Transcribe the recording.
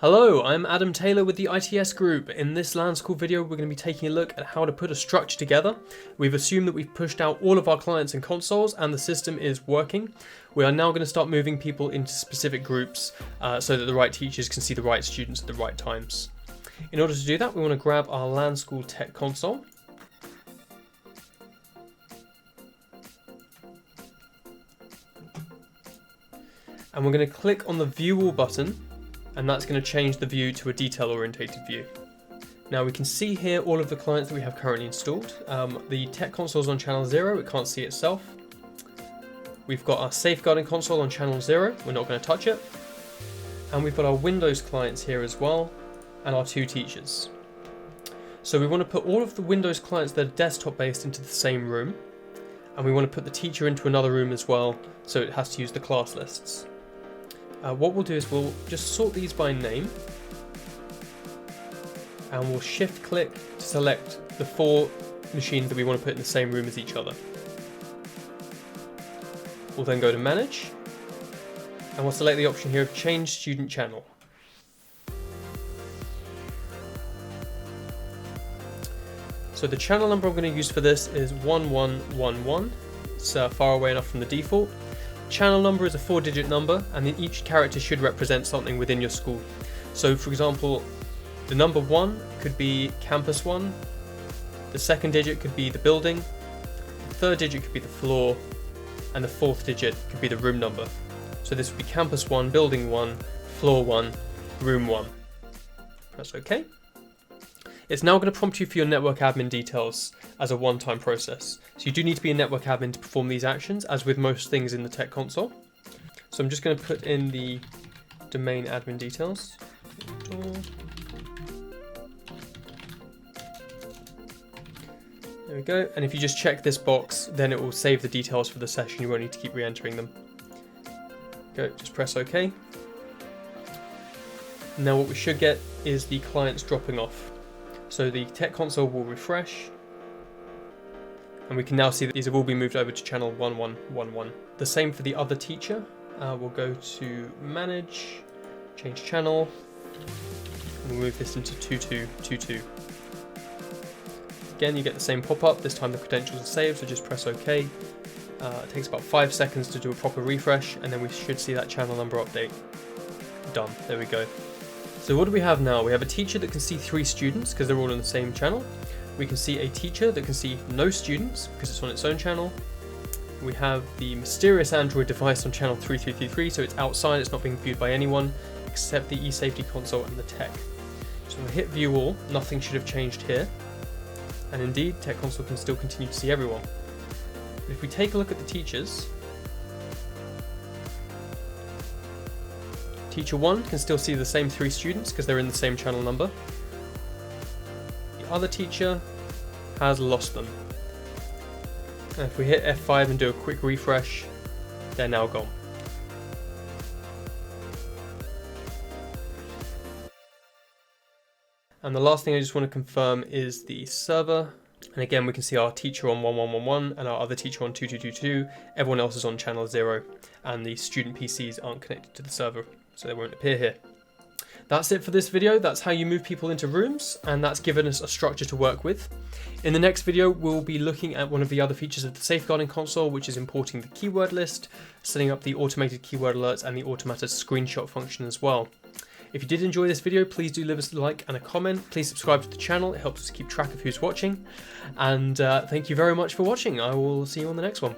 Hello, I'm Adam Taylor with the ITS Group. In this LanSchool video, we're going to be taking a look at how to put a structure together. We've assumed that we've pushed out all of our clients and consoles and the system is working. We are now going to start moving people into specific groups so that the right teachers can see the right students at the right times. In order to do that, we want to grab our LanSchool Tech console. And we're going to click on the View All button, and that's going to change the view to a detail-orientated view. Now we can see here all of the clients that we have currently installed. The Tech console is on channel 0, it can't see itself. We've got our safeguarding console on channel 0, we're not going to touch it. And we've got our Windows clients here as well, and our two teachers. So we want to put all of the Windows clients that are desktop-based into the same room, and we want to put the teacher into another room as well, so it has to use the class lists. What we'll do is we'll just sort these by name, and we'll shift click to select the 4 machines that we want to put in the same room as each other. We'll then go to manage, and we'll select the option here of change student channel. So the channel number I'm going to use for this is 1111. It's far away enough from the default. Channel number is a 4-digit number, and then each character should represent something within your school. So for example, the number 1 could be campus 1, the 2nd digit could be the building, the 3rd digit could be the floor, and the 4th digit could be the room number. So this would be campus 1, building 1, floor 1, room 1. Press OK. It's now going to prompt you for your network admin details as a one-time process. So you do need to be a network admin to perform these actions, as with most things in the Tech console. So I'm just going to put in the domain admin details. There we go. And if you just check this box, then it will save the details for the session. You won't need to keep re-entering them. Go, just press OK. Now what we should get is the clients dropping off. So the Tech console will refresh, and we can now see that these have all been moved over to channel 1111. The same for the other teacher. We'll go to manage, change channel, and we'll move this into 2222. Again, you get the same pop-up. This time the credentials are saved, so just press OK. It takes about 5 seconds to do a proper refresh, and then we should see that channel number update. Done. There we go. So what do we have now? We have a teacher that can see 3 students because they're all on the same channel. We can see a teacher that can see no students because it's on its own channel. We have the mysterious Android device on channel 3333, so it's outside, it's not being viewed by anyone except the eSafety console and the Tech. So we'll hit view all, nothing should have changed here. And indeed, Tech console can still continue to see everyone. But if we take a look at the teachers, Teacher 1 can still see the same 3 students because they're in the same channel number. The other teacher has lost them. And if we hit F5 and do a quick refresh, they're now gone. And the last thing I just want to confirm is the server. And again, we can see our teacher on 1111 and our other teacher on 2222. Everyone else is on channel 0, and the student PCs aren't connected to the server, so they won't appear here. That's it for this video. That's how you move people into rooms, and that's given us a structure to work with. In the next video, we'll be looking at one of the other features of the safeguarding console, which is importing the keyword list, setting up the automated keyword alerts and the automated screenshot function as well. If you did enjoy this video, please do leave us a like and a comment. Please subscribe to the channel. It helps us keep track of who's watching. And thank you very much for watching. I will see you on the next one.